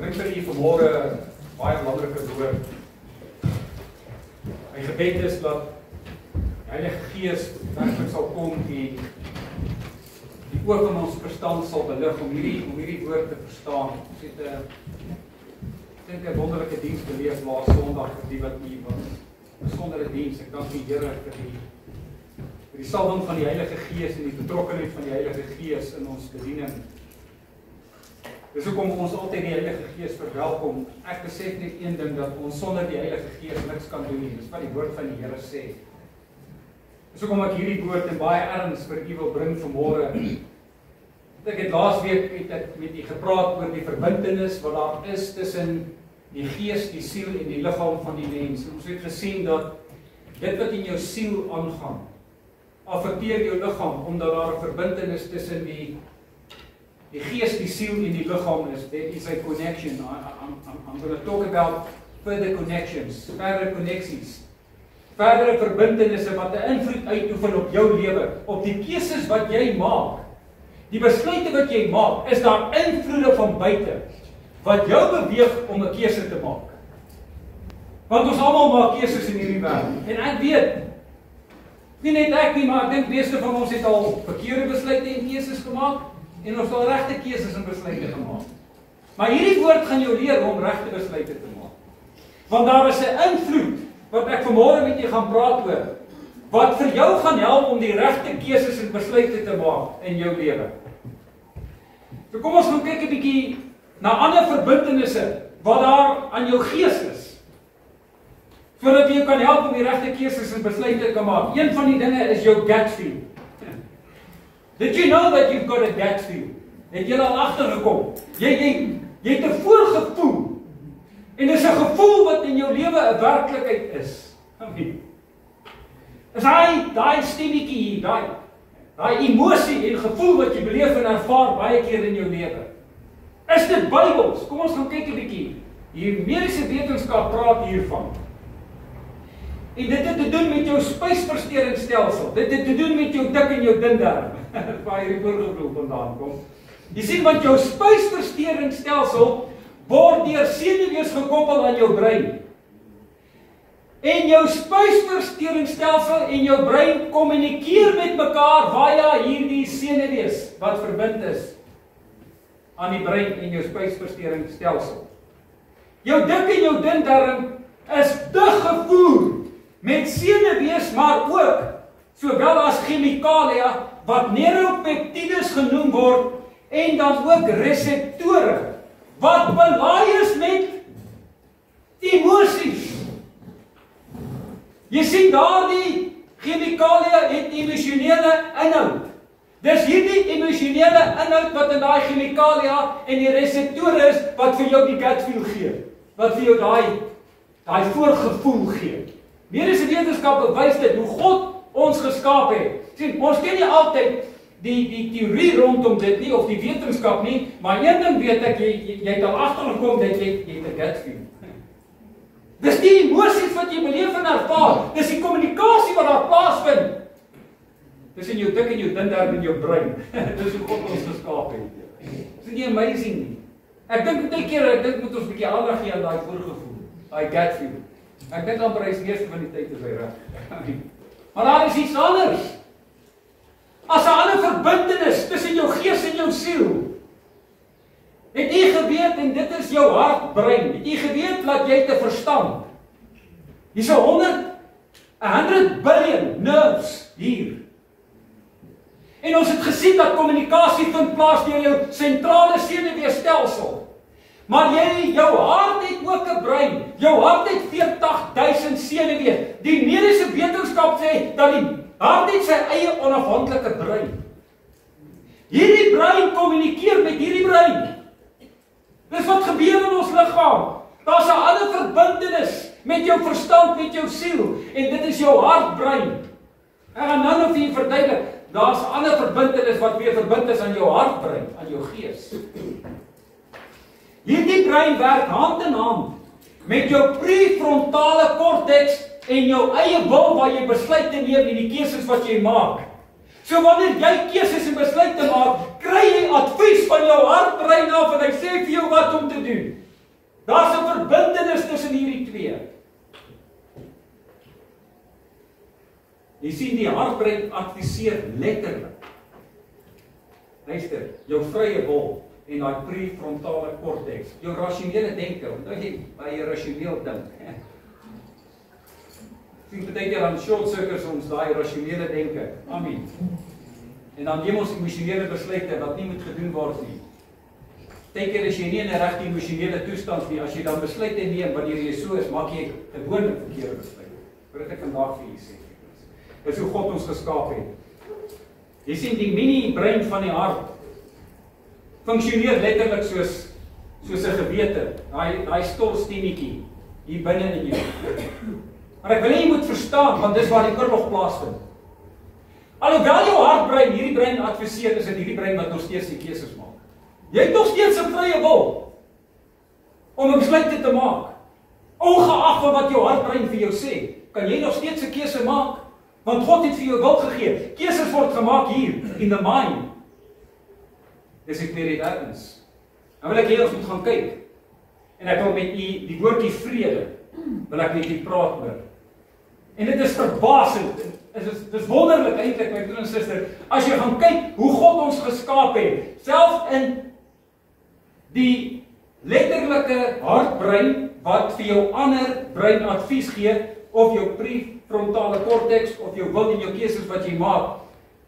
bring vir u vanmôre baie belangrike woord. My gebed is dat die Heilige Gees werklik sal kom die oë van ons verstand sal belig om hierdie woord te verstaan. Ons het 'n wonderlike diens beleef laas Sondag vir die wat hier was. 'n Besondere diens. Ek dank die Here vir die salwing van die Heilige Gees en die betrokkenheid van die Heilige Gees in ons bediening. Dis hoekom ons altyd die Heilige Gees verwelkom. Ek besef net een ding, dat ons sonder die Heilige Gees niks kan doen nie. Dis wat die woord van die Here sê. Dis hoekom ek hierdie woord in baie erns vir u wil bring vanmôre. Ek het laasweek met u gepraat oor die verbintenis wat daar is tussen die gees, die siel en die liggaam van die mens. Ons het gesien dat dit wat in jou siel aangaan, affekteer jou liggaam, omdat daar 'n verbintenis tussen die gees, die siel en die liggaam is. There is a connection. I'm going to talk about further connections, verdere koneksies, verdere verbintenisse wat 'n invloed uitoefen op jou lewe, op die keuses wat jy maak. Die besluite wat jy maak, is daar invloede van buite wat jou beweeg om 'n keuse te maak. Want ons almal maak keuses in hierdie wêreld. En ek weet, nie net ek nie, maar ek dink meeste van ons het al verkeerde besluite en keuses gemaak en ons het al regte keuses en besluite gemaak. Maar hierdie woord gaan jou leer om regte besluite te maak. Want daar is 'n invloed wat ek vanmôre met julle gaan praat oor, wat vir jou gaan help om die regte keuses en besluite te maak in jou lewe. So kom ons gaan kyk 'n bietjie na ander verbintenisse wat daar aan jou gees is, sodat jy kan help om die regte keuses en besluite te maak. Een van die dinge is jou gut feel. Did you know that you've got a gut feel? Het jy al agtergekom? Jy het 'n voorgevoel. En dis 'n gevoel wat in jou lewe 'n werklikheid is. Is daai stemmetjie, daai emosie en gevoel wat jy beleef en ervaar baie keer in jou lewe. Is dit Bybels? Kom ons gaan kyk 'n bietjie. Die mediese wetenskap praat hiervan. En dit het te doen met jou spysverteringsstelsel. Dit het te doen met jou dik en jou dun darm. Waar hierdie voorgevoel vandaan kom. Jy sien, want jou spysverteringsstelsel word deur senuwees gekoppel aan jou brein. En jou spysverteringsstelsel en jou brein kommunikeer met mekaar via hierdie senuwees wat verbind is aan die brein en jou spysverteringsstelsel. Jou dik en jou dun darm is gevoer met senuwees, maar ook sowel as chemikalia wat neuropeptides genoem word en dan ook reseptore wat belaai is met emosies. Jy sien, daardie chemikalia het emosionele inhoud. Dis hierdie emosionele inhoud wat in daai chemikalia en die reseptore is wat vir jou die gut feel gee, wat vir jou daai voorgevoel gee. Mediese wetenskap bewys dit hoe God ons geskaap het. Sien, ons ken nie altyd die teorie rondom dit nie of die wetenskap nie, maar een ding weet ek, jy het al agtergekom dat jy 'n gut feel. Dis die emosies wat jy beleef en ervaar. Dis die kommunikasie wat daar plaasvind tussen jou dik en jou dun darm en jou brein. Dis hoe God ons geskaap het. Is dit amazing nie? Ek dink baie keer, moet ons 'n bietjie aandag gee aan daai voorgevoel, daai gut feel. Ek dink amper hy is meeste van die tyd is hy reg. Maar daar is iets anders. As 'n ander verbintenis tussen jou gees en jou siel. Het jy geweet, en dit is jou hartbrein, het jy geweet dat jy te verstand? Hier's 100 billion nerves hier. En ons het gesien dat kommunikasie vind plaas deur jou sentrale senuweestelsel. Maar jou hart het ook 'n brein. Jou hart het 40.000 senuwees. Die mediese wetenskap sê dat die hart het sy eie onafhanklike brein. Hierdie brein kommunikeer met hierdie brein. Dis wat gebeur in ons liggaam. Daar's 'n ander verbintenis met jou verstand, met jou siel, en dit is jou hartbrein. Ek gaan nou vir julle verduidelik. Daar's 'n ander verbintenis wat weer verbind is aan jou hartbrein, aan jou gees. Hierdie brein werk hand in hand met jou prefrontale korteks en jou eie wil waar jy besluite neem en die keuses wat jy maak. So wanneer jy keuses en besluite maak, kry jy advies van jou hartbrein af en hy sê vir jou wat om te doen. Hartbrein adviseer letterlik. Luister, jou vrye wil en daai prefrontale korteks, jou rasionele denke, onthou jy baie rasioneel dink. Sien baie keer aan short circuits ons daai rasionele denke. Amen. En dan neem ons emosionele besluite wat nie moet gedoen word nie. Partykeer as jy nie in 'n regte emosionele toestand nie, as jy dan besluite neem wanneer jy so is, maak jy gewoonlik verkeerde besluite. Wat ek vandag vir julle sê. Dis hoe God ons geskaap het. Jy sien die mini-brein van die hart funksioneer letterlik soos 'n gewete, daai stolstemmetjie hier binne in jou. Maar ek wil hê jy moet verstaan, want dis waar die oorlog plaasvind. Alhoewel jou hartbrein hierdie brein adviseer, is dit hierdie brein wat nog steeds die keuses maak. Jy het nog steeds 'n vrye wil om 'n besluit te maak. Ongeag van wat jou hartbrein vir jou sê, kan jy nog steeds 'n keuse maak, want God het vir jou wil gegee. Keuses word gemaak hier in the mind. Dis ek weer dit erns. Nou wil ek hê ons moet gaan kyk. En ek wil met u die woordjie vrede wil ek met u praat oor. En dit is verbasend. Dis wonderlik eintlik, my broer en suster, as jy gaan kyk hoe God ons geskaap het, selfs in die letterlike hartbrein wat vir jou ander brein advies gee, of jou prefrontale korteks of jou wil en jou keuses wat jy maak,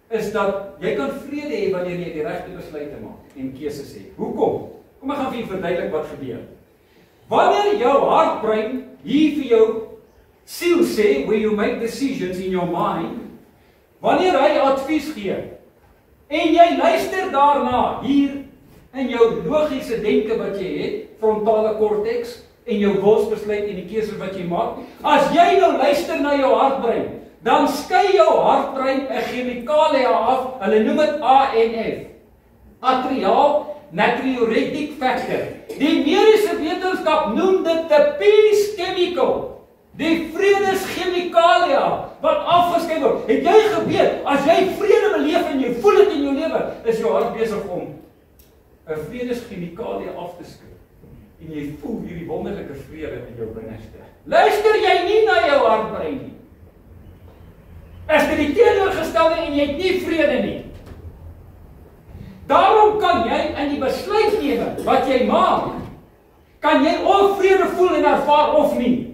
is dat jy kan vrede hê wanneer jy die regte besluite maak en keuses het. Hoekom? Kom ek gaan vir julle verduidelik wat gebeur. Wanneer jou hartbrein hier vir jou siel sê, where you make decisions in your mind, wanneer hy advies gee, en jy luister daarna, hier in jou logiese denke wat jy het, frontale korteks, en jou wilsbesluit en die keuses wat jy maak, as jy nou luister na jou hartbrein, dan skei jou hartbrein 'n chemikalie af, hulle noem dit ANF, atrial natriuretic factor. Die mediese wetenskap noem dit the peace chemical. Die vredeschemikalie wat afgeskei word. Het jy geweet, as jy vrede beleef en jy voel dit in jou lewe, is jou hart besig om 'n vredeschemikalie af te skei. En jy voel hierdie wonderlike vrede in jou binneste. Luister jy nie na jou hartbrein nie. As dit die teenoorgestelde en jy het nie vrede nie. Daarom kan jy in die besluitneming wat jy maak, kan jy of vrede voel en ervaar of nie.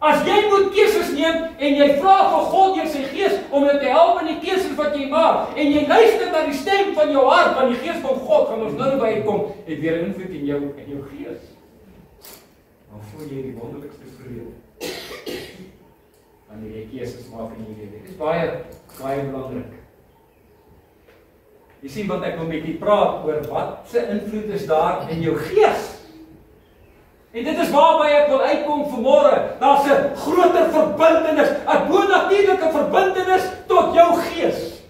As jy moet keuses neem en jy vra vir God deur sy Gees om jou te help in die keuses wat jy maak en jy luister na die stem van jou hart, want die Gees van God gaan ons nou by kom, het weer invloed in jou gees. Dan voel jy die wonderlikste vrede. Wanneer jy keuses maak in jou lewe. Dit is baie belangrik. Jy sien wat ek wil met jy praat oor wat se invloed is daar in jou gees. En dit is waarby ek wil uitkom vanmôre. Daar's 'n groter verbintenis, 'n bonatuurlike verbintenis tot jou gees.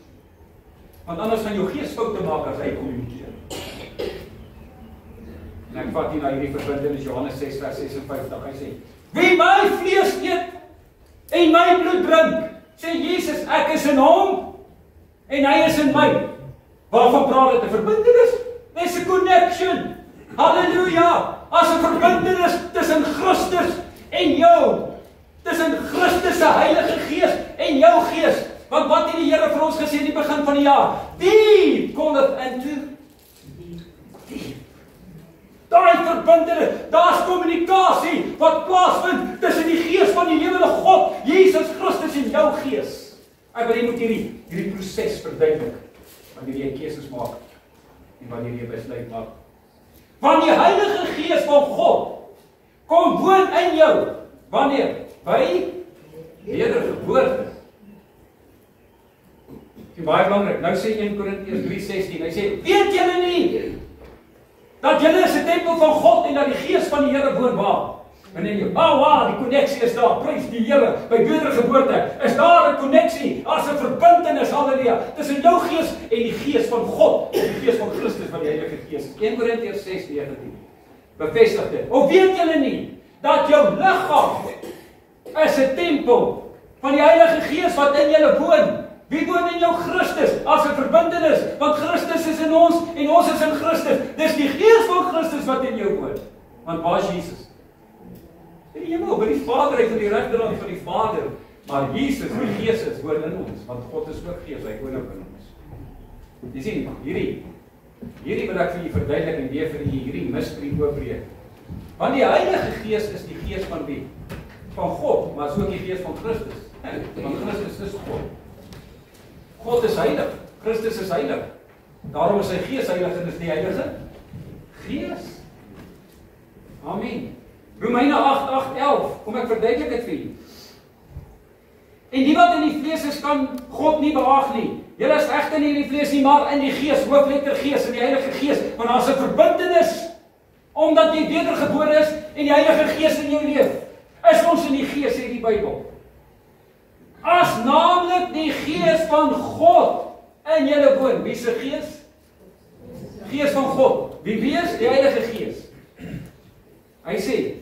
Want anders gaan jou gees foute maak as hy kommunikeer. En ek vat hier na hierdie verbintenis Johannes 6 vers 56. Hy sê: "Wie my vlees eet en my bloed drink," sê Jesus, "ek is in hom en hy is in my." Waarvan praat dit? 'n verbintenis? There's a connection. Halleluja! As 'n verbintenis tussen Christus en jou, tussen Christus se Heilige Gees en jou gees. Want wat het die Here vir ons gesê in die begin van die jaar? Die calleth into die. Daai verbintenis, daar's kommunikasie wat plaasvind tussen die Gees van die lewende God, Jesus Christus en jou gees. Ek wil jy moet hierdie proses verduidelik wanneer jy keuses maak en wanneer jy besluit maak. Want die Heilige Gees van God kom woon in jou. Wanneer? By wedergeboorte. Dit is baie belangrik. Nou sê 1 Korintiërs 3:16. Hy sê, weet julle nie dat julle is 'n tempel van God en dat die Gees van die Here woon waar? En in jou. Wow, die koneksie is daar. Prys die Here. By wedergeboorte is daar 'n koneksie, as 'n verbintenis, halleluja, tussen jou gees en die Gees van God, en die Gees van Christus wat die Heilige Gees is. 1 Korintiërs 6:19. Bevestig dit. Of weet julle nie dat jou liggaam is 'n tempel van die Heilige Gees wat in julle woon? Wie woon in jou? Christus, as 'n verbintenis, want Christus is in ons en ons is in Christus. Dis die Gees van Christus wat in jou woon. Want waar is Jesus? In die hemel, by die Vader, hy van die regterhand van die Vader. Maar Jesus, die Gees is woon in ons, want God is ook Gees, hy woon ook in ons. Jy sien, hierdie wil ek vir julle verduidelik en weer vir julle hierdie mysterie oopbreek. Want die Heilige Gees is die Gees van wie? Van God, maar is ook die Gees van Christus. Want Christus is God. God is heilig, Christus is heilig. Daarom is sy Gees heilig en is die Heilige Gees. Amen. Romeine 8:11, kom ek verduidelik dit vir julle. En die wat in die vlees is, kan God nie behaag nie. Julle is egter nie in die vlees nie, maar in die Gees, hoofletter Gees, in die Heilige Gees, want daar is 'n verbintenis, omdat jy wedergebore is en die Heilige Gees in jou leef. Is ons in die Gees, sê die Bybel. As naamlik die Gees van God in julle woon. Wie se Gees? Gees van God. Wie is die Heilige Gees? Hy sê,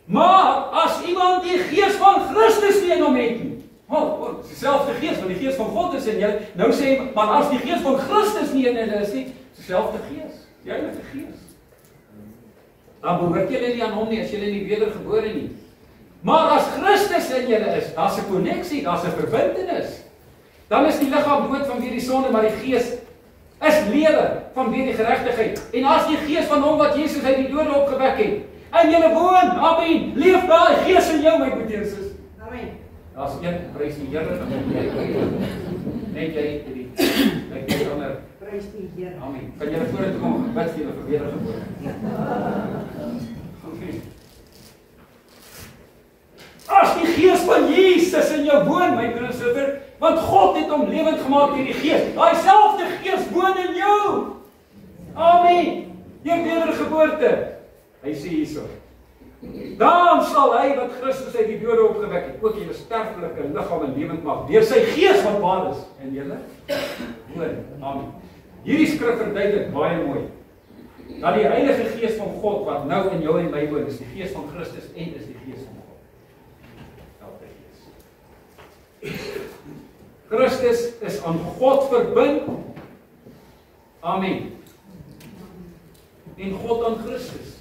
maar as iemand die Gees van Christus nie in hom het nie, dis dieselfde Gees, want die Gees van God is in julle, nou sê hy, maar as die Gees van Christus nie in julle is nie, dis dieselfde Gees, die Heilige Gees. Dan behoort julle nie aan hom nie, as julle nie wedergebore nie. Maar as Christus in julle is, daar's 'n koneksie, daar's 'n verbintenis. Dan is die liggaam dood vanweë die sonde, maar die Gees is lewe vanweë die geregtigheid. En as die Gees van hom wat Jesus uit die dode opgewek het, in julle woon, amen, leef daai Gees in jou, my broer en suster. Amen. Daar's een, prys die Here, net jy hierdie, ek kyk ander, prys die Here. Amen. Kan julle vorentoe kom, bid vir julle vir wedergebore. As die Gees van Jesus in jou woon, my broer en suster, want God het hom lewend gemaak deur die Gees. Daai selfde Gees woon in jou. Amen. Jy wedergeboorte. Hy sê hierso. Dan sal hy wat Christus uit die dode opgewek het, ook julle sterflike liggaam lewend maak deur sy Gees wat waar is in julle woon. Amen. Hierdie skrif verduidelik baie mooi dat die Heilige Gees van God wat nou in jou en my woon, is die Gees van Christus en is die Gees van God. Elke Gees. Christus is aan God verbind. Amen. En God aan Christus.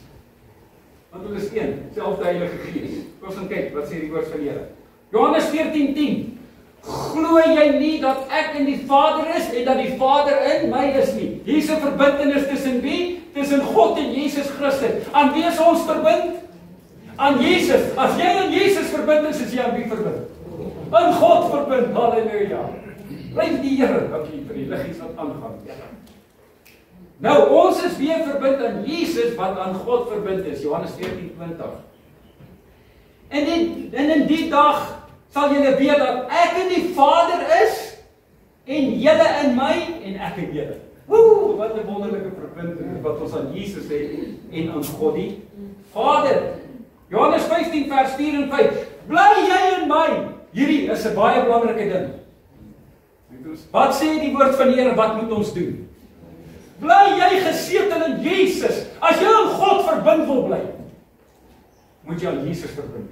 Want hulle is een, selfde Heilige Gees. Kom ons gaan kyk, wat sê die woord van die Here? Johannes 14:10. Glo jy nie dat ek in die Vader is en dat die Vader in my is nie? Hier is 'n verbintenis tussen wie? Tussen God en Jesus Christus. Aan wie is ons verbind? Aan Jesus. As jy aan Jesus verbind is jy aan wie verbind? Aan God verbind. Halleluja. Prys die Here, dankie vir die liggies wat aangaan. Nou, ons is weer verbind aan Jesus wat aan God verbind is. Johannes 14:20. En in die dag sal julle weet dat ek in die Vader is en julle in my en ek in julle. Wat 'n wonderlike verbinding wat ons aan Jesus het en aan God die Vader. Johannes 15 vers 4 en 5. Bly jy in my. Hierdie is 'n baie belangrike ding. Wat sê die woord van die Here, wat moet ons doen? Bly jy gesetel in Jesus. As jy aan God verbind wil bly, moet jy aan Jesus verbind.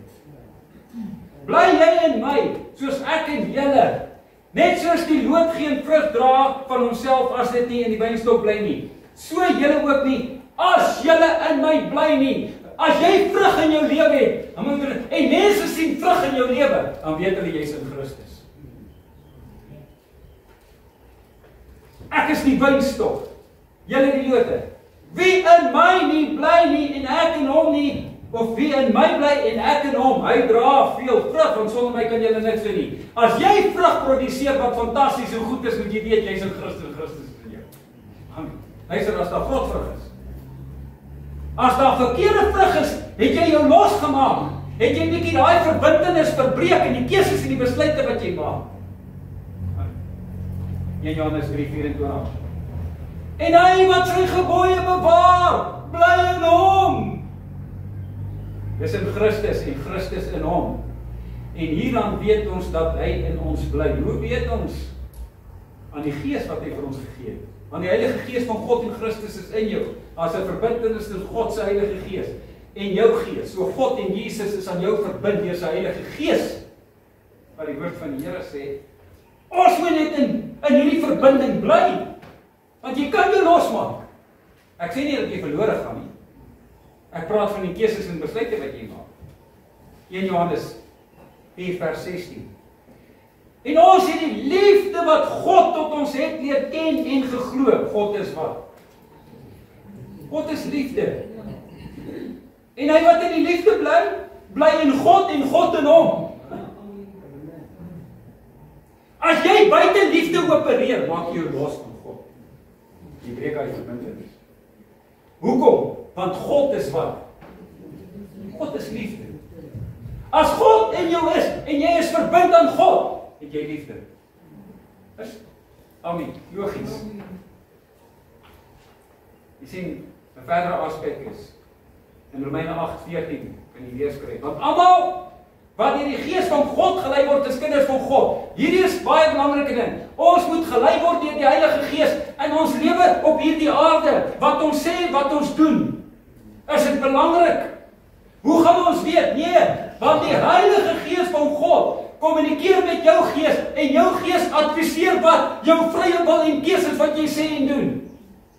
Bly jy in my, soos ek en julle. Net soos die loot geen vrug dra van homself as dit nie in die wynstok bly nie. So julle ook nie, as julle in my bly nie. As jy vrug in jou lewe het, en mense sien vrug in jou lewe, dan weet hulle jy's in Christus. Ek is die wynstok. Julle die lote. Wie in my nie bly nie en ek in hom nie, of wie in my bly en ek in hom, hy dra veel vrug, want sonder my kan julle niks doen nie. As jy vrug produseer wat fantasties en goed is, moet jy weet jy's in Christus en Christus is in jou. Amen. Luister, as daar vrug is. As daar verkeerde vrug is, het jy jou losgemaak. Het jy bietjie daai verbintenis verbreek in die keuses en die besluite wat jy maak. 1 Johannes 3:24. En hy wat sy gebooie bewaar, bly in hom. Dis in Christus en Christus in hom. En hieraan weet ons dat hy in ons bly. Hoe weet ons? Aan die Gees wat hy vir ons gegee het. Want die Heilige Gees van God en Christus is in jou. As 'n verbintenis tussen God se Heilige Gees en jou gees. So God en Jesus is aan jou verbind deur sy Heilige Gees. Wat die woord van die Here sê, ons moet net in hierdie verbinding bly. Want jy kan jou losmaak. Ek sê nie dat jy verlore gaan nie. Ek praat van die keuses en besluite wat jy maak. 1 Johannes 4 vers 16. En ons het die liefde wat God tot ons het leer ken en geglo. God is wat? God is liefde. En hy wat in die liefde bly, bly in God en God in hom. As jy buite liefde opereer, maak jy jou los van God. Jy breek uit verbintenis. Hoekom? Want God is wat? God is liefde. As God in jou is, en jy is verbind aan God, het jy liefde. Is? Amen. Logies. Jy sien, 'n verdere aspek is, in Romeine 8:14, kan jy lees kry. Want almal wat deur die Gees van God gelei word, is kinders van God. Hierdie is baie belangrike ding. Ons moet gelei word deur die Heilige Gees in ons lewe op hierdie aarde. Wat ons sê, wat ons doen. Is dit belangrik? Hoe gaan ons weet? Nee, want die Heilige Gees van God kommunikeer met jou gees en jou gees adviseer wat jou vrye wil en keuses wat jy sê en doen.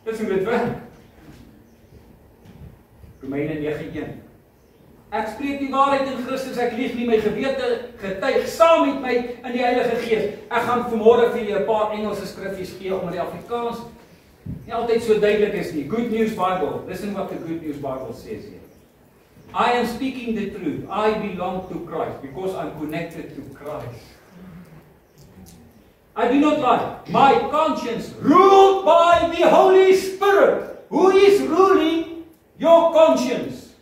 Dis hoe dit werk. Romeine 9:1. Ek spreek die waarheid in Christus, ek lieg nie, my gewete getuig saam met my in die Heilige Gees. Ek gaan vanmôre vir julle 'n paar Engelse skriffies gee omdat die Afrikaans nie altyd so duidelik is nie. Good News Bible. Listen what the Good News Bible says here. I am speaking the truth. I belong to Christ because I'm connected to Christ. I do not lie. My conscience ruled by the Holy Spirit. Who is ruling your conscience?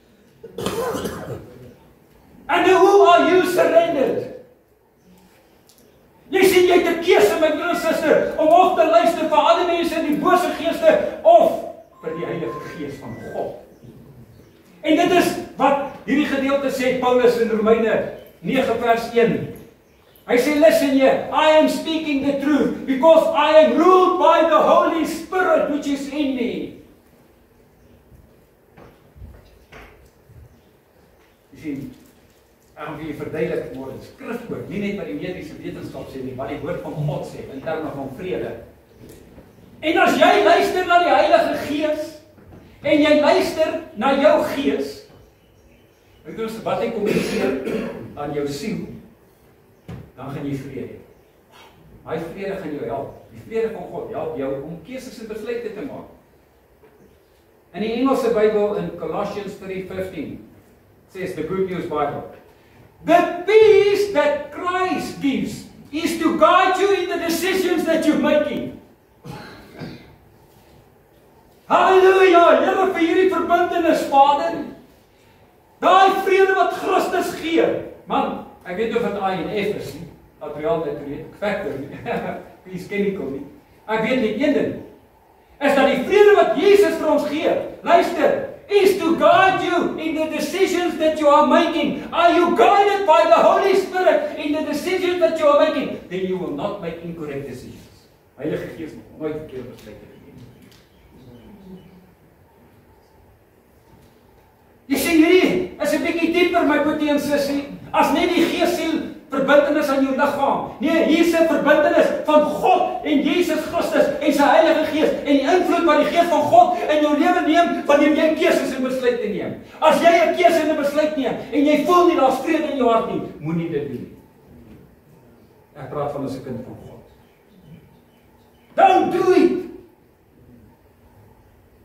And to who are you surrendered? Jy sien jy het 'n keuse, my broer en suster, om of te luister vir ander mense in die bose geeste of vir die Heilige Gees van God. En dit is wat hierdie gedeelte sê Paulus in Romeine 9 vers 1. Hy sê, listen here, I am speaking the truth because I am ruled by the Holy Spirit which is in me. Jy sien, ek gaan vir jy verduidelik word in skrifwoord, nie net wat die mediese wetenskap sê nie, wat die woord van God sê in terme van vrede. En as jy luister na die Heilige Gees en jy luister na jou gees, wat hy kommunikeer aan jou siel, dan gaan jy vrede hê. Hy vrede gaan jou help. Die vrede van God help jou om keuses en besluite te maak. In die Engelse Bybel in Colossians 3:15 says the Good News Bible, the peace that Christ gives is to guide you in the decisions that you're making. Halleluja, Here vir hierdie verbintenis, Vader. Daai vrede wat Christus gee. Man, ek weet of dit I en F is nie. Materiaal dit factor nie. Dis chemical nie. Ek weet net een ding. Is dat die vrede wat Jesus vir ons gee, luister, is to guide you in the decisions that you are making. Are you guided by the Holy Spirit in the decisions that you are making? Then you will not make incorrect decisions. Heilige Gees moet nooit verkeerde besluite neem. Jy sien hierdie is 'n bietjie dieper, my broer en sussie, as net die gees-siel verbintenis aan jou liggaam. Nee, hier is 'n verbintenis van God en Jesus Christus en sy Heilige Gees en die invloed wat die Gees van God in jou lewe neem wanneer jy keuses en besluite neem. As jy 'n keuse en 'n besluit neem en jy voel nie daar's vrede in jou hart nie, moenie dit doen nie. Ek praat van as 'n kind van God. Don't do it.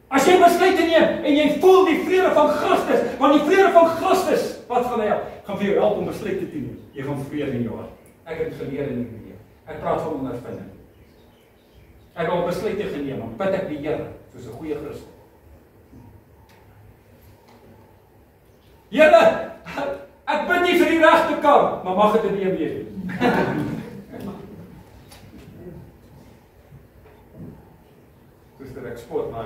As jy besluite neem en jy voel die vrede van Christus, want die vrede van Christus, wat gaan hy help? Gaan vir jou help om besluite te neem. Jy gaan vrede in jou hart. Ek het geleer in die lewe. Ek praat van ondervinding. Ek het al besluite geneem, dan bid ek die Here, soos 'n goeie Christen. Here, ek bid nie vir die regte kar, maar mag dit 'n BMW wees. Dis ek spot, maar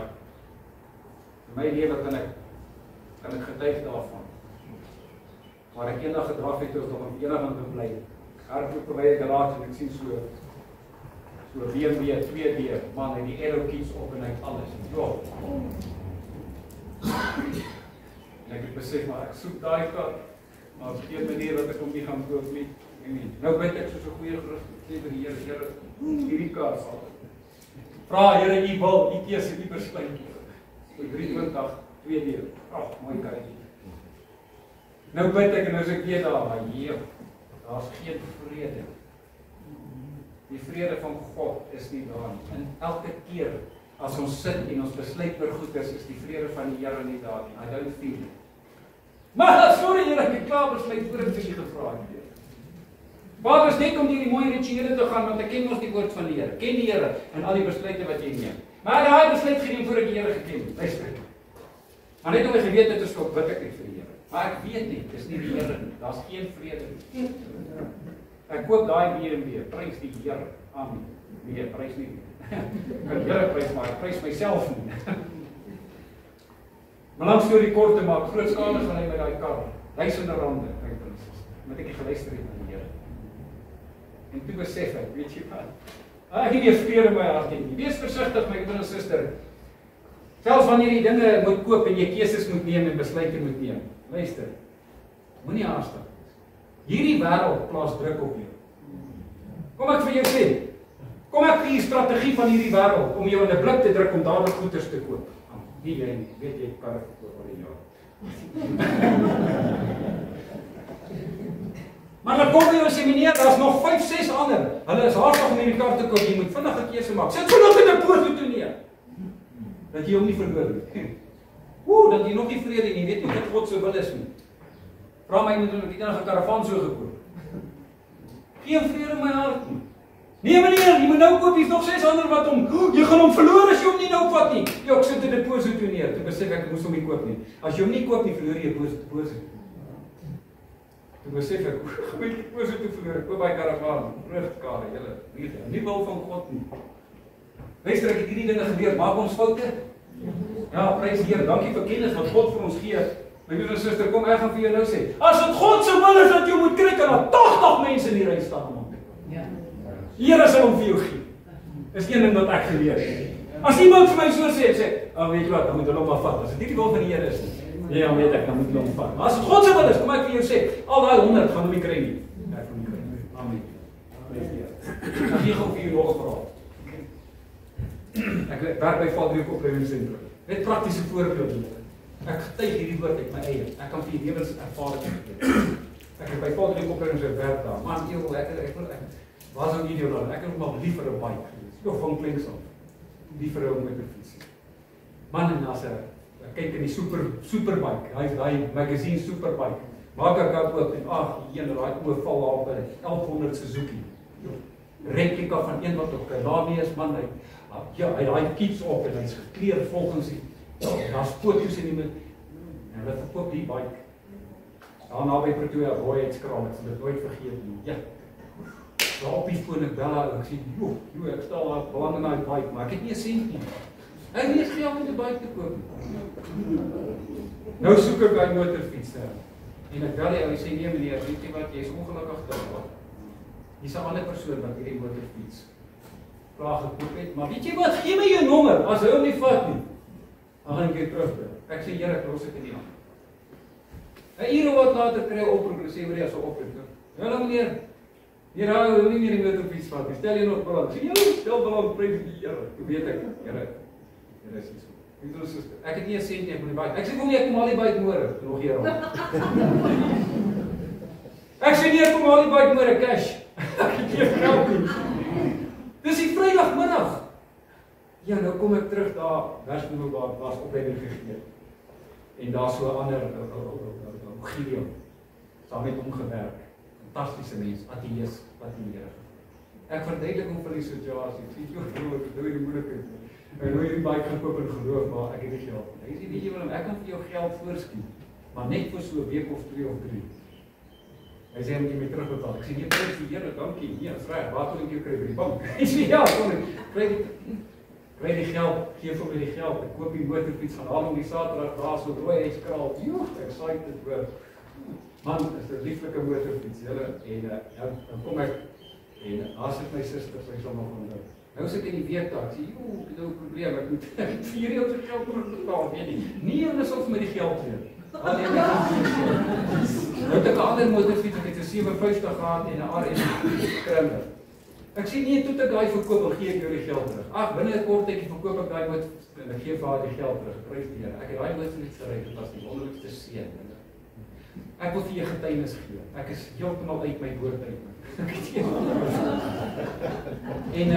in my lewe kan ek getuig daarvan. Maar ek eendag gedrag het ons nog op enigant te bly. Hardloop verby 'n garage en ek sien so BMW 2D, man, en die arrow keys op en hy het alles. Ja. En ek het besef, maar ek soek daai kar, maar op geen manier wat ek hom nie gaan koop nie. Nou weet ek soos 'n goeie Christen, sê vir die Here, hierdie kar sal. Vra Here, U wil, U keuse, U besluit. So 320 2D. Ag, mooi karretjie. Nou bid ek en nou sê ek weer daar, maar daar's geen vrede. Die vrede van God is nie daar nie. En elke keer as ons sit en ons besluit oor goed is die vrede van die Here nie daar nie. I don't feel it. Maar sorry Here, ek het klaar besluit oor dit vir u gevra het. Vader, is net om die mooi rituele te gaan, want ek ken ons die woord van die Here. Ken die Here en al die besluite wat jy neem. Maar daai besluit geneem voordat die Here geken het. Luister. Maar net om jy geweet het, is stop bid ek net vir die Here. Maar ek weet nie, dis nie die Here nie. Daar's geen vrede nie. Ek koop daai BMW, prys die Here. Amen. Nee, prys nie. Kan die Here prys, maar ek prys myself nie. Maar langs storie kort te maak, groot skade gaan hy met daai kar. Duisende rande, moet ek nie geluister het aan die Here. En toe besef ek, weet jy wat? Ek het nie vrede in my hart nie. Wees versigtig, my broer en suster. Selfs wanneer jy dinge moet koop en jy keuses moet neem en besluite moet neem. Luister. Moenie haastig wees. Hierdie wêreld plaas druk op jou. Kom ek vir jou sê. Kom ek vir die strategie van hierdie wêreld om jou in 'n blik te druk om dadelik goeder te koop. Nie jy nie, weet jy kan ek verkoop oor die jaar. Maar dan kom jy en sê meneer, daar's nog 5, 6 ander. Hulle is haastig om hierdie kar te koop. Jy moet vinnig 'n keuse maak. Sit vinnig in 'n deposito neer. Dat jy hom nie verloor nie. Dat jy nog nie vrede nie, weet nie wat God se wil is nie. Vra my moet ek enige karavaan so gekoop. Geen vrede in my hart nie. Nee meneer, jy moet nou koop, hier's nog 6 ander wat hom. Jy gaan hom verloor as jy hom nie nou vat nie. Ja, ek sit 'n deposito neer. Toe besef ek moes hom nie koop nie. As jy hom nie koop nie, verloor jy 'n deposito. Toe besef ek, hoe moet ek deposito verloor? Ek koop by karavaan, rugkare, julle. Nie wil van God nie. Luister, ek het hierdie dinge geleer, maak ons foute. Ja, prys die Here. Dankie vir kennis wat God vir ons gee. My broer en suster, kom ek gaan vir jou nou sê. As dit God se wil is dat jy moet kry, kan daar 80 mense in die ry staan om te kom. Ja. Die Here sal hom vir jou gee. Dis een ding wat ek geleer het. As iemand vir my so sê, weet jy wat, dan moet hulle hom maar vat. As dit nie die wil van die Here is nie. Ja, weet ek, dan moet hulle hom vat. Maar as dit God se wil is, kom ek vir jou sê, al daai 100 gaan hom nie kry nie. Ek gaan nie kry nie. Amen. Prys die Here. Dan gee ek vir jou nog 'n verhaal. Ek werk by Vader Opleidingsentrum. Net praktiese voorbeelde. Ek getuig hierdie woord uit my eie. Ek kan vir die lewenservaring gee. Ek het by Vader Opleidingsentrum werk daar. Man, ek was ook nie daar. Ek het maar liever 'n bike. Of van kleins af. Liever om met 'n fiets. Man en as ek kyk in die superbike. Hy's daai magazine superbike. Maak ek oop en daai oorval daar by 1100 Suzuki. Replika van een wat op Kalabi is, man, hy daai kits op en hy's gekleer volgens die daar's foto's in die en hulle verkoop die bike. Daar naby Pretoria Rooiheidskraal, ek sal dit nooit vergeet nie. Ja. Daar op die foon ek bel haar en ek sê, "Jo, ek stel daar belang in daai bike, maar ek het nie 'n sent nie." Hy het nie geld om die bike te koop nie. Nou soek ek daai motorfiets daar. En ek bel hy sê, "Nee meneer, weet jy wat, jy's ongelukkig daar." Hier's 'n ander persoon wat hierdie motorfiets klaar gekoop het, maar weet jy wat, gee my jou nommer, as hy hom nie vat nie, dan gaan ek weer terugbring. Ek sê, Here, ek los dit in die hand. 'n uur wat later kry oproep, sê Maria so oproep. Ja, meneer, hier hou nie meer die motorfiets vat nie, stel jy nog belang? Sê, ja, stel belang, prys die Here. Hoe weet ek, Here is nie so. Ek het nie 'n sent nie vir die bike. Ek sê, kom nie, ek kom al die bike môre, nog hier rond. Ek sê, nee, kom al die bike môre, cash. Ek het nie geld nie. Dis die Vrydagmiddag. Ja, nou kom ek terug daar, Wersmoor was opleiding gegee. En daar so 'n ander Gideon, saam met hom gewerk. Fantastiese mens, ateïs, wat die Here. Ek verduidelik hom vir die situasie. Ek sê, "Joh, ek doen die moeilikheid. Ek wil hierdie bike gaan koop in geloof, maar ek het nie geld nie." Hy sê, "Weet jy Willem, ek kan vir jou geld voorskien, maar net vir so 'n week of 2 of 3. Hy sê, "Moet jy my terugbetaal?" Ek sê, "Nee, prys die Here, dankie. Nee, is reg. Waar kan ek jou kry by die bank?" Hy sê, "Ja, sorry. Kry die geld, gee vir my die geld. Ek koop die motorfiets, gaan haal hom die Saterdag daar so Rooiheidskraal. Joh, excited hoor. Man, is 'n lieflike motorfiets, julle. En dan kom ek en daar sit my suster, sy sal nog onthou. Nou sit ek in die week daar. Ek sê, "Joh, ek het nou 'n probleem. Ek moet vir jou se geld terugbetaal, weet nie." Nee, hulle sal vir my die geld gee. Nou het ek 'n ander motorfiets, ek het 'n 57 gehad en 'n RS Krimmer. Ek sê, "Nee, toe ek daai verkoop, dan gee ek jou die geld terug." Ag, binne 'n kort tydjie verkoop ek daai motor en ek gee vir haar die geld terug. Prys die Here. Ek het daai motor net gery, dit was die wonderlikste seën. Ek wil vir jou getuienis gee. Ek is heeltemal uit my woord uit. En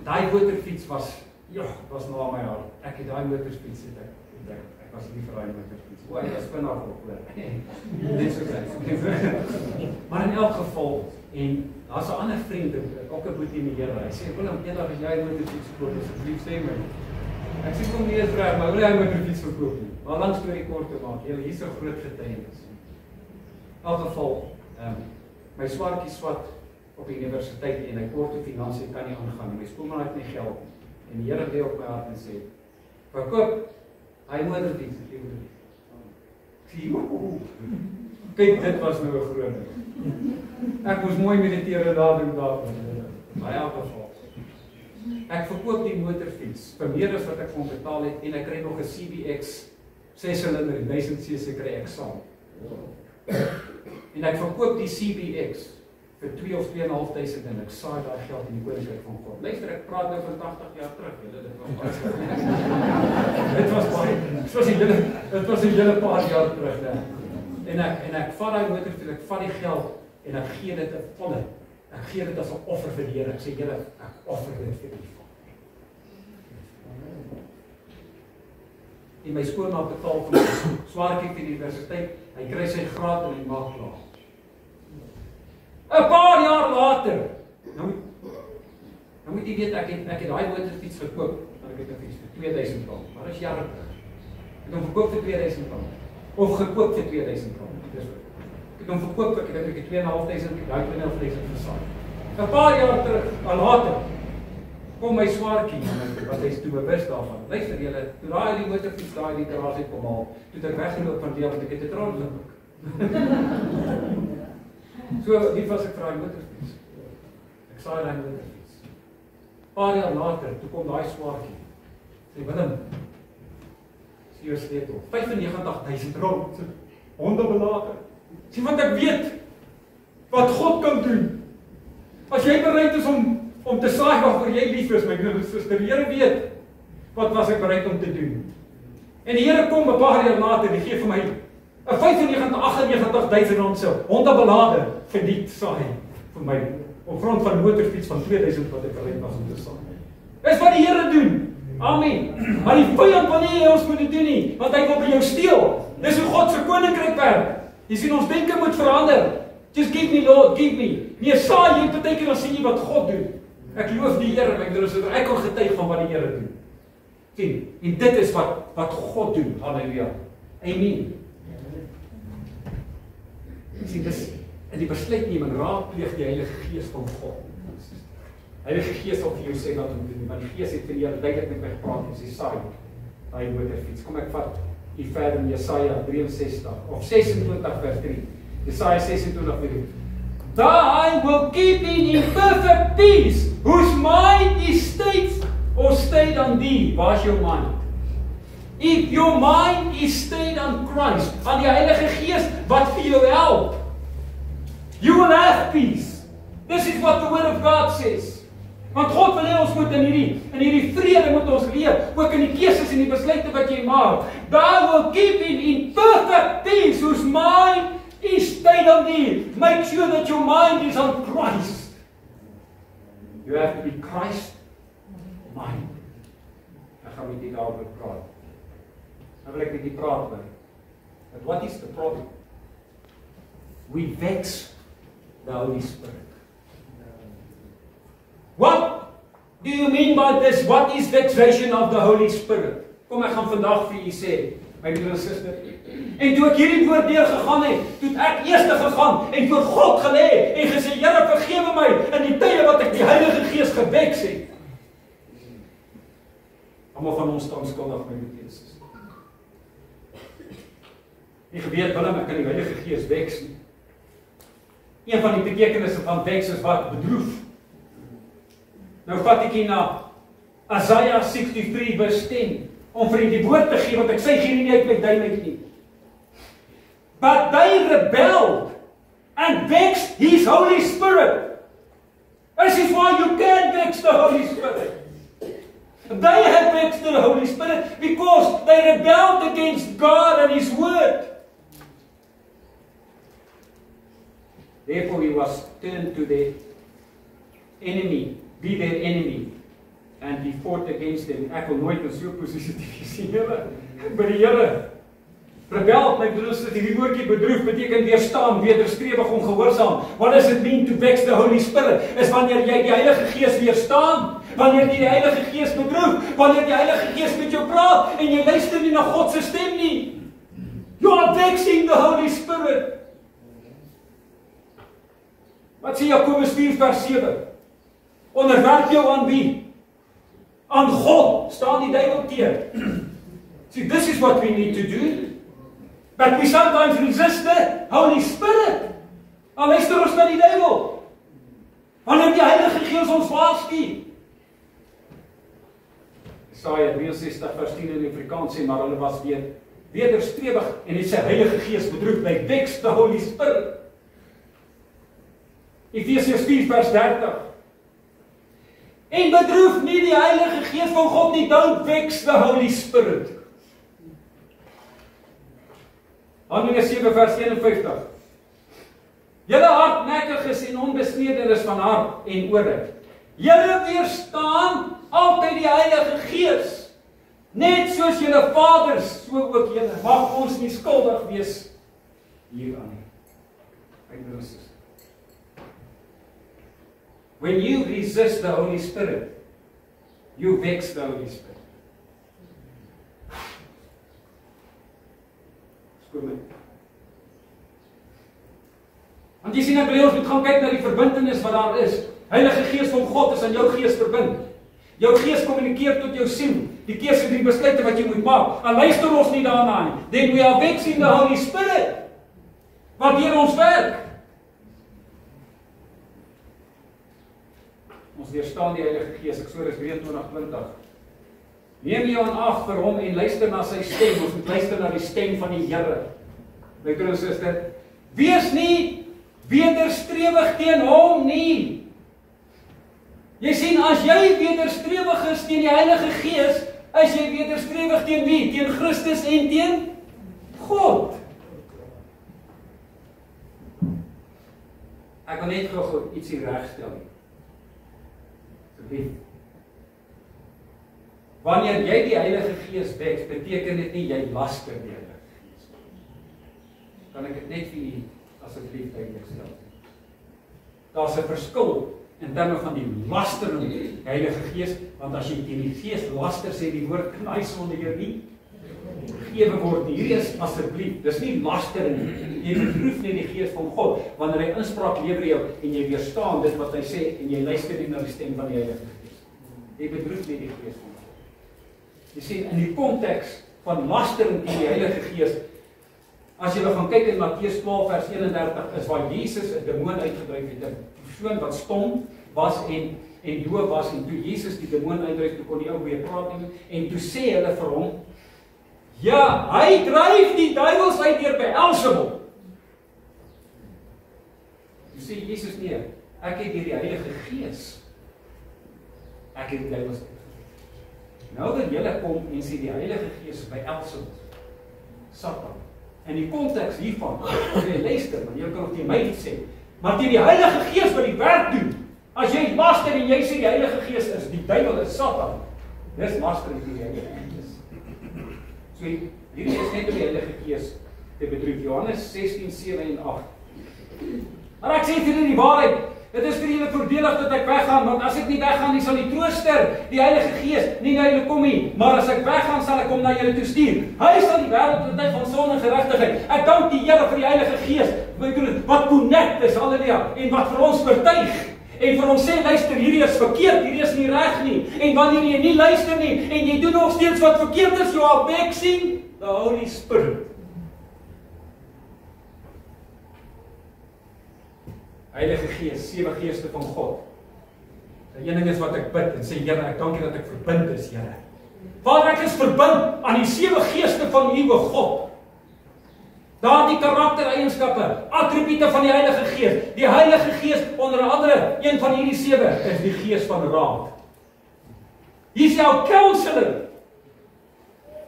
daai motorfiets was na my hart. Ek het daai motorfiets het ek was lief vir daai motorfiets. O, hy was vinnig op hoor. Net so sê. Maar in elk geval, en daar's 'n ander vriend, ook 'n boetie in die Here. Hy sê, "Willem, eendag as jy 'n motorfiets koop, asseblief sê my." Ek sê kom nie eens vraag, maar wil jy 'n motorfiets verkoop nie? Maar langs storie kort te maak, julle hier's 'n groot getuienis. In elk geval, my swaartjie swat op die universiteit en hy kort toe finansies kan nie aangaan nie. My skoolman het nie geld nie. En die Here lê op my hart en sê, "Verkoop hy motorfiets." Kyk, dit was nou 'n groot ding. Ek moes mooi mediteer daarin daarin. Maar in elk geval, ek verkoop die motorfiets vir meer as wat ek kon betaal het en ek kry nog 'n CBX 6-silinder 1000cc kry ek saam. En ek verkoop die CBX vir 2 of 2.500 en ek saai daai geld in die koninkryk van God. Luister, ek praat nou van 80 jaar terug, julle, dit was dit was 'n hele paar jaar terug, né? En ek vat daai motorfiets, ek vat die geld en ek gee dit 'n volle. Ek gee dit as 'n offer vir die Here. Ek sê, Here, ek offer dit vir U. En my skoolmaat betaal vir my swaartjie vir die universiteit. Hy kry sy graad en hy maak klaar. 'n Paar jaar later, nou moet jy weet, ek het daai motorfiets verkoop, maar ek het 'n fiets vir R2000, maar dit is jare terug. Ek het hom verkoop vir R2000, of gekoop vir R2000. Ek het hom verkoop, ek het 2.500, daai 2.500 gesaai. 'n Paar jaar terug, later, kom my swaartjie, wat hy is toe bewus daarvan. Luister julle, toe daai die motorfiets daai die garage kom haal, toe ek weggeloop van die want ek het 'n traan geloop. So, lief was ek vir daai motorfiets. Ek saai daai motorfiets. Paar jaar later, toe kom daai swaartjie. Sê, Willem, is jou sleutel. R95.000, hondebelater. Sê, want ek weet wat God kan doen. As jy bereid is om te saai waarvoor jy lief is, my suster, die Here weet wat was ek bereid om te doen. En die Here kom 'n paar jaar later, die gee vir my 'n R98.000 se hondebelader vir die saai vir my op grond van 'n motorfiets van R2000 wat ek bereid was om te saai. Dis wat die Here doen. Amen. Maar die vyand wil nie ons moet dit doen nie, want hy wil by jou steel. Dis hoe God se koninkryk werk. Jy sien ons denke moet verander. Just give me Lord, give me. Nee, saai jy beteken dan sien jy wat God doen. Ek loof die Here, my broers, ek kan getuig van wat die Here doen. Sien, en dit is wat God doen. Halleluja. Amen. Sien, dis in die besluitneming raadpleeg die Heilige Gees van God. Heilige Gees sal vir jou sê wat om te doen, want die Gees het vir jou duidelik met my gepraat en sê saai daai motorfiets. Kom ek vat die verder in Jesaja 63 of 26 vers 3. Jesaja 26 vers 3. I will keep in perfect peace, whose mind is stayed on thee. Waar's jou mind? If your mind is stayed on Christ, aan die Heilige Gees wat vir jou help, you will have peace. This is what the Word of God says. Want God wil hê ons moet in hierdie vrede moet ons leef, ook in die keuses en die besluite wat jy maak. Thou will keep in perfect peace, whose mind is stayed on thee. Make sure that your mind is on Christ. You have to be Christ mind. Ek gaan met jy daaroor praat. Nou wil ek met jy praat oor. But what is the problem? We vex the Holy Spirit. What do you mean by this? What is vexation of the Holy Spirit? Kom ek gaan vandag vir julle sê, my broer en suster. En toe ek hierdie woord deurgegaan het, toe ek eers gegaan en voor God gelê en gesê, Here, vergewe my in die tye wat ek die Heilige Gees gevex het. Almal van ons staan skuldig by die Jesus. Nie geweet Willem, ek kan die Heilige Gees vex nie. Een van die betekenisse van vex is wat bedroef. Nou vat ek hier na Isaiah 63 vers 10 om vir die woord te gee, want ek sê geen nie uit my duim uit nie. But they rebelled and vexed His Holy Spirit. This is why you can't vex the Holy Spirit. They have vexed the Holy Spirit because they rebelled against God and His Word. turned to their enemy, be their enemy, and he fought against them. Ek wil nooit in so 'n posisie sien, Here, by die Here. Rebel, my broers, die woordjie bedroef beteken weerstaan, wederstrewig, ongehoorsaam. What does it mean to vex the Holy Spirit? Is wanneer jy die Heilige Gees weerstaan, wanneer jy die Heilige Gees bedroef, wanneer die Heilige Gees met jou praat en jy luister nie na God se stem nie. You are vexing the Holy Spirit. Wat sê Jakobus 4 vers 7? Onderwerp jou aan wie? Aan God, staan die duiwel teen. See, this is what we need to do. But we sometimes resist the Holy Spirit. Dan luister ons na die duiwel. Wanneer die Heilige Gees ons waarsku. Jesaja 63 vers 10 in die Afrikaans sê, maar hulle was wederstrewig en het sy Heilige Gees bedroef. They vexed the Holy Spirit. Efesiërs 4 vers 30. En bedroef nie die Heilige Gees van God nie. Don't vex the Holy Spirit. Handelinge 7 vers 51. Julle hardnekkig en onbesneden is van hart en ore. Julle weerstaan altyd die Heilige Gees. Net soos julle vaders, so ook julle. Mag ons nie skuldig wees hieraan nie. When you resist the Holy Spirit, you vex the Holy Spirit. Want jy sien, ek wil ons moet gaan kyk na die verbintenis wat daar is. Heilige Gees van God is aan jou gees verbind. Jou gees kommunikeer tot jou siel. Die keuse en die besluite wat jy moet maak. En luister ons nie daarna nie. Then we are vexing the Holy Spirit. Wat deur ons werk. Ons weerstaan die Heilige Gees. Eksodus 23:20. Neem jou aan ag vir hom en luister na sy stem. Ons moet luister na die stem van die Here. My broer en suster, wees nie wederstrewig teen hom nie. Jy sien, as jy wederstrewig is teen die Heilige Gees, is jy wederstrewig teen wie? Teen Christus en teen God. Ek wil net gou ietsie regstel. Asseblief. Wanneer jy die Heilige Gees vex, beteken dit nie jy laster die Heilige Gees. Kan ek dit net vir u asseblief duidelik stel? Daar's 'n verskil in terme van die lastering die Heilige Gees, want as jy teen die Gees laster, sê die woord knaai sonder jou nie gegewe word. Hierdie is asseblief, dis nie lastering nie. Jy bedroef nie die Gees van God wanneer hy inspraak lewer jou en jy weerstaan dit wat hy sê en jy luister nie na die stem van die Heilige Gees. Jy bedroef nie die Gees van God. Jy sien, in die konteks van lastering teen die Heilige Gees, as jy gaan kyk in Matteus 12 vers 31, is waar Jesus 'n demoon uitgedryf het, 'n persoon wat stom was en doof was, en toe Jesus die demoon uitdryf, toe kon die ou weer praat en toe sê hulle vir hom, ja, hy dryf die duiwels uit deur Beelzebul. Toe sê Jesus, nee, ek het deur die Heilige Gees, ek het die duiwels uitgedryf. Nou dat julle kom en sê die Heilige Gees by Beelzebul, Satan. In die konteks hiervan, as jy luister, want jy kan ook nie my iets sê, maar teen die Heilige Gees wat die werk doen, as jy laster en jy sê die Heilige Gees is, die duiwel is Satan, dis laster teen die Heilige Gees. So, hierdie is net om die Heilige Gees te bedroef, Johannes 16, 7 en 8. Maar ek sê vir julle die waarheid, dit is vir julle voordelig dat ek weggaan, want as ek nie weggaan nie, sal die Trooster, die Heilige Gees, nie na julle kom nie, maar as ek weggaan, sal ek hom na julle toe stuur. Hy sal die wêreld in 'n tyd van sonde en geregtigheid. Ek dank die Here vir die Heilige Gees, wat connect is, halleluja, en wat vir ons vertuig, en vir ons sê, luister, hierdie is verkeerd, hierdie is nie reg nie, en wanneer jy nie luister nie, en jy doen nog steeds wat verkeerd is, you are vexing the Holy Spirit. Heilige Gees, 7 geeste van God. Die een ding is wat ek bid en sê, Here, ek dank U dat ek verbind is, Here. Vader, ek is verbind aan die 7 geeste van U, God. Daar die karaktereienskappe, attribute van die Heilige Gees. Die Heilige Gees, onder andere, een van hierdie 7, is die Gees van raad. Hier is jou counselor.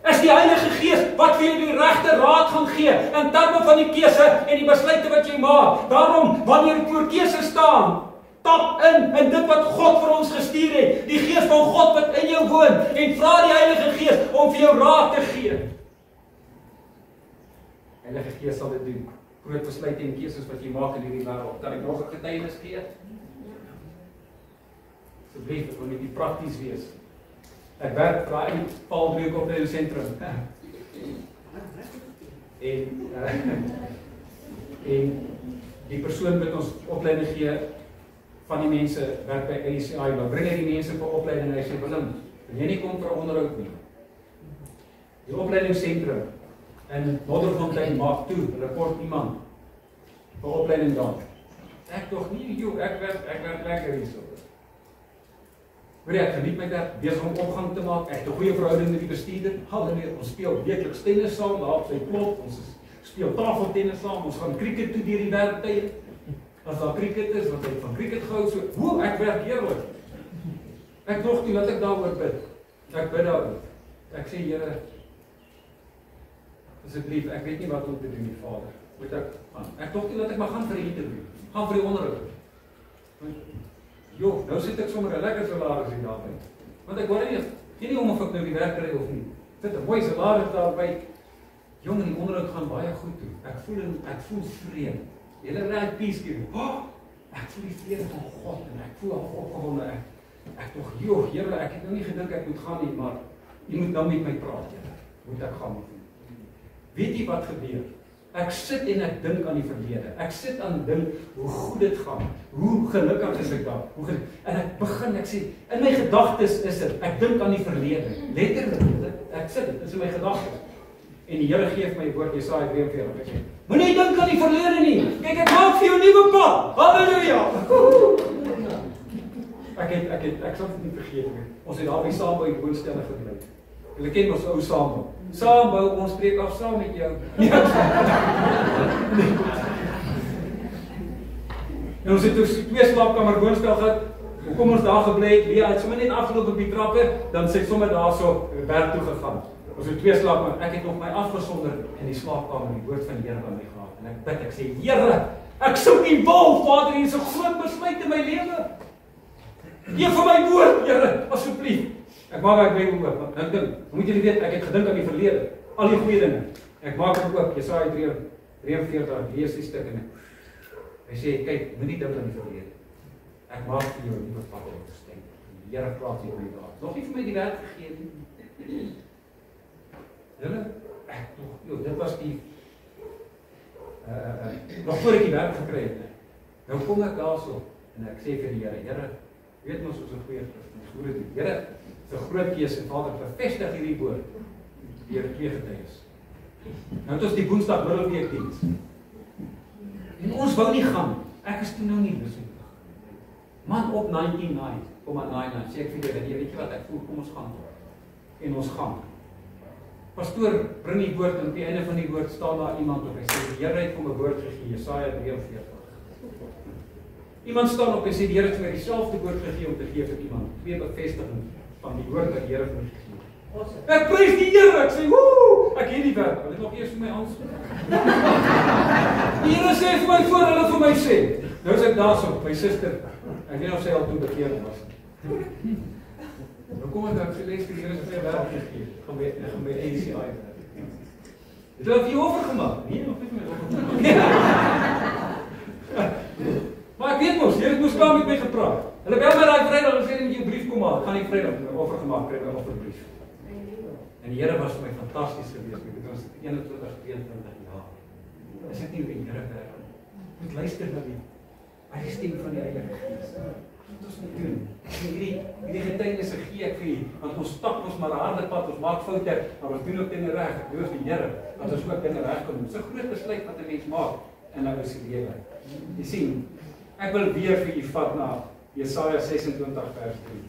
Is die Heilige Gees wat vir jou die regte raad gaan gee in terme van die keuse en die besluite wat jy maak. Daarom, wanneer jy voor keuse staan, tap in dit wat God vir ons gestuur het, die Gees van God wat in jou woon, en vra die Heilige Gees om vir jou raad te gee. Heilige Gees sal dit doen. Groot besluite en keuses wat jy maak in hierdie wêreld. Kan ek nog 'n getuienis gee? Asseblief, ek wil net prakties wees. Ek werk vir daai Paulbreuk opleidingsentrum. En die persoon wat ons opleiding gee van die mense werk by LCI, dan bring hy die mense vir opleiding en hy sê, Willem, wil jy nie kom vir 'n onderhoud nie? Die opleidingsentrum in Modderfontein maak toe, hulle kort iemand vir opleiding daar. Ek tog nie, ek werk lekker hierso. Ek geniet my werk, besig om opgang te maak, ek het 'n goeie verhouding met die bestuurder, halleluja, ons speel weekliks tennis saam, daar op sy klop, ons speel tafeltennis saam, ons gaan cricket toe deur die werktye. As daar cricket is, wat ek van cricket gehou, so, ek werk heerlik. Ek nog toe, laat ek daaroor bid. Ek bid daaroor. Ek sê, Here, asseblief, ek weet nie wat om te doen nie, Vader. Moet ek gaan? Ek nog toe, laat ek maar gaan vir die interview, gaan vir die onderhoud. Nou sit ek sommer 'n lekker salaris hier daarby. Want ek hoor nie om of ek nou die werk kry of nie. Sit 'n mooi salaris daarby. Jong, die onderhoud gaan baie goed toe. Ek voel vrede. Julle raak peace gee. Ek voel die vrede van God en ek voel opgewonde. Ek tog, Here, ek het nou nie gedink ek moet gaan nie, maar U moet nou met my praat, Here. Moet ek gaan met U? Weet jy wat gebeur? Ek sit en ek dink aan die verlede. Ek sit aan dink hoe goed dit gaan. Hoe gelukkig is ek daar. En ek begin, ek sê, in my gedagtes is dit, ek dink aan die verlede. Letterlik, ek sit dit, is in my gedagtes. En die Here gee vir my woord, Jesaja 43, ek sê, moenie dink aan die verlede nie. Kyk, ek maak vir jou 'n nuwe pad. Halleluja. Ek sal dit nie vergeet nie. Ons het daar by Saambou die woonstelle gebly. Julle ken ons ou Saambou. Saambou, ons spreek af saam met jou. En ons het dus 2 slaapkamer woonstel gehad. Hoekom ons daar gebly het, Lia het sommer net afgeloop op die trappe, dan sy sommer daar so werk toe gegaan. Ons het 2 slaapkamers. Ek het nog my afgesonder in die slaapkamer, die woord van die Here by my gehad. En ek bid, ek sê, Here, ek soek U wil, Vader, hier is 'n groot besluit in my lewe. Gee vir my woord, Here, asseblief. Ek maak ek Bybel oop. Ek dink, moet julle weet, ek het gedink aan die verlede, al die goeie dinge. Ek maak dit oop, Jesaja 43, lees die stuk en hy sê, kyk, moenie dink aan die verlede. Ek maak vir jou 'n nuwe pad om te stap. Die Here praat hier met my daar. Nog nie vir my die werk gegee nie. Julle, dit was die nog voor ek die werk gekry het. Nou kom ek daarso en ek sê vir die Here, weet ons is 'n goeie Christen. Here, is 'n groot keuse en Vader, bevestig hierdie woord deur 2 getuies. Nou het ons die Woensdag middelweekdiens. En ons wou nie gaan. Ek is toe nou nie lus om te gaan. Man op 99,99 sê ek vir julle, weet jy wat, ek voel, kom ons gaan. En ons gaan. Pastoor bring die woord en op die einde van die woord staan daar iemand op. Hy sê die Here het hom 'n woord gegee, Jesaja 43. Iemand staan op en sê die Here het vir dieselfde woord gegee om te gee vir iemand. 2 bevestigings van die woord wat die Here vir my gegee het. Ek prys die Here. Ek sê, "Woe, ek het die werk." Hulle het nog eers vir my aanspreek. Die Here sê vir my voor hulle vir my sê. Nou is ek daarso, my suster. Ek weet of sy al toe bekeerd was. Nou kom ek dan gelees die Here se vir werk gegee. Gaan by ACI werk. Dit het jy oorgemaak. Nee, nog nie meer. Maar ek weet mos, jy het moes klaar met my gepraat. Hulle bel my daai Vrydag en sê jy moet jou brief kom haal. Gaan die Vrydag oorgemaak kry my offerbrief. En die Here was vir my fantasties geweest. Dit was 21, 22 jaar. Is dit nie die Here werk? Moet luister na die stem van die Heilige Gees. Wat ons moet doen. Hierdie getuienisse gee ek vir u, want ons stap ons maar 'n harde pad, ons maak foute, maar ons doen ook dinge reg. Ek loof die Here dat ons ook dinge reg kan doen. Dis 'n groot besluit wat 'n mens maak in nou se lewe. Jy sien, ek wil weer vir u vat na Jesaja 26 vers 3.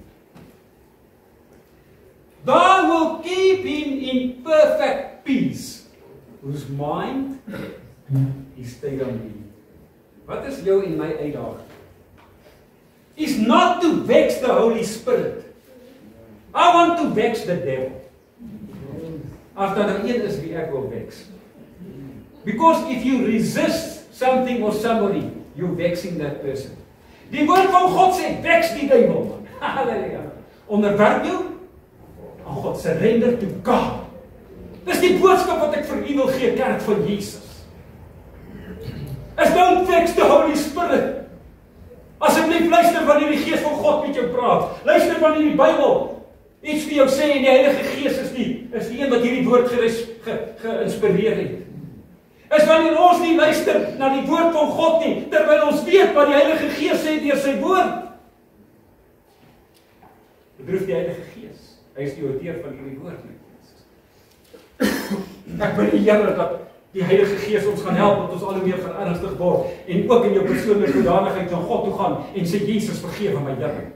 Thou will keep him in perfect peace, whose mind is stayed on thee. Wat is jou en my uitdaging? Is not to vex the Holy Spirit. I want to vex the devil. As daar nou een is wie ek wil vex. Because if you resist something or somebody, you're vexing that person. Die woord van God sê, vex die duiwel, man. Halleluja. Onderwerp jou aan God, surrender to God. Dis die boodskap wat ek vir u wil gee, kerk van Jesus. Is don't vex the Holy Spirit. Asseblief luister wanneer die Gees van God met jou praat. Luister wanneer die Bybel iets vir jou sê en die Heilige Gees is die een wat hierdie woord geïnspireer het. Is wanneer ons nie luister na die woord van God nie, terwyl ons weet wat die Heilige Gees sê deur sy woord. Bedroef die Heilige Gees. Hy is die outeur van hierdie woord. Ek bid die Here dat die Heilige Gees ons gaan help, dat ons al hoe meer verernstig word, en ook in jou persoonlike hoedanigheid na God toe gaan, en sê, Jesus, vergewe my Here,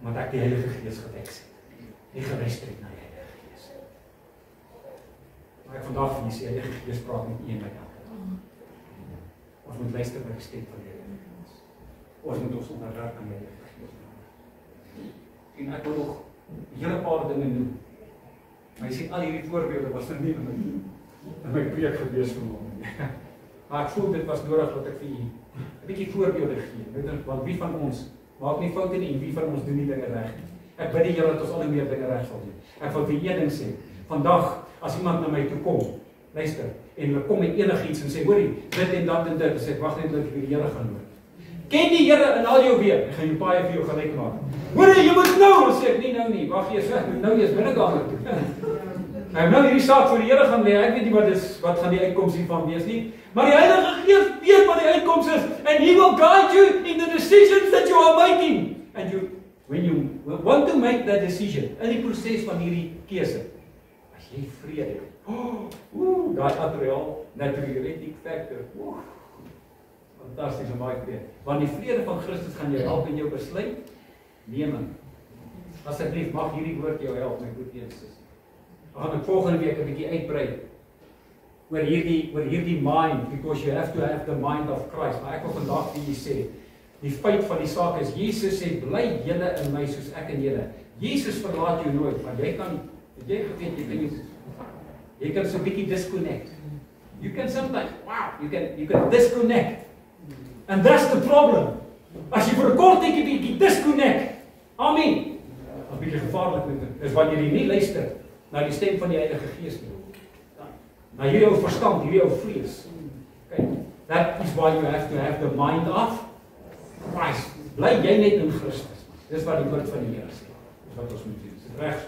omdat ek die Heilige Gees gewex het, nie geluister het na die Heilige Gees. Maar ek vandag vir jy sê, die Heilige Gees praat met een by elke dag. Ons moet luister by die stem van die Heilige Gees. Ons moet ons onderwerp aan die Heilige Gees. En ek wil nog die hele paar dinge noem. Maar jy sê, al hierdie voorbeelde was vernieuwend. In my preek gewees vanmorgen. Maar ek voel dit was nodig dat ek vir u 'n bietjie voorbeelde gee. Want wie van ons maak nie foute nie en wie van ons doen nie dinge reg nie. Ek bid die Here dat ons al meer dinge reg sal doen. Ek wil vir een ding sê. Vandag as iemand na my toe kom, luister, en hulle kom met enigiets en sê, hoorie, dit en dat en dit, en sê, wag net dat ek vir die Here gaan hoor. Ken die Here in al jou weer, ek gaan jou paai vir jou gelyk maak. Hoorie, jy moet nou, sê ek, nie nou nie, wag eers weg, moet nou eers binnekamer toe. Ek nou hierdie saak voor die Here gaan lê, ek weet nie wat gaan die uitkoms hiervan wees nie, maar die Heilige Gees weet wat die uitkoms is, and He will guide you in the decisions that you are making. And when you want to make that decision, in die proses van hierdie keuse, as jy vrede het, daai atrial, natriuretic factor, fantasties en baie vrede, want die vrede van Christus gaan jou help in jou besluit, neem. Asseblief mag hierdie woord jou help, my goeie Jesus. Gaan ek volgende week 'n bietjie uitbrei oor hierdie mind, because you have to have the mind of Christ. Maar ek wil vandag vir julle sê, die feit van die saak is, Jesus sê, bly julle in my soos ek in julle. Jesus verlaat jou nooit, maar jy kan, het jy geweet, jy kan so 'n bietjie disconnect. You can sometimes, you can disconnect. And that's the problem. As jy vir 'n kort tydjie bietjie disconnect, amen, dan bietjie gevaarlik met dit, is wanneer jy nie luister na die stem van die Heilige Gees nie. Na hierdie ou verstand, hierdie ou vlees. Okay, that is why you have to have the mind of Christ. Bly jy net in Christus. Dis wat die woord van die Here sê. Dis wat ons moet doen. Dis reg.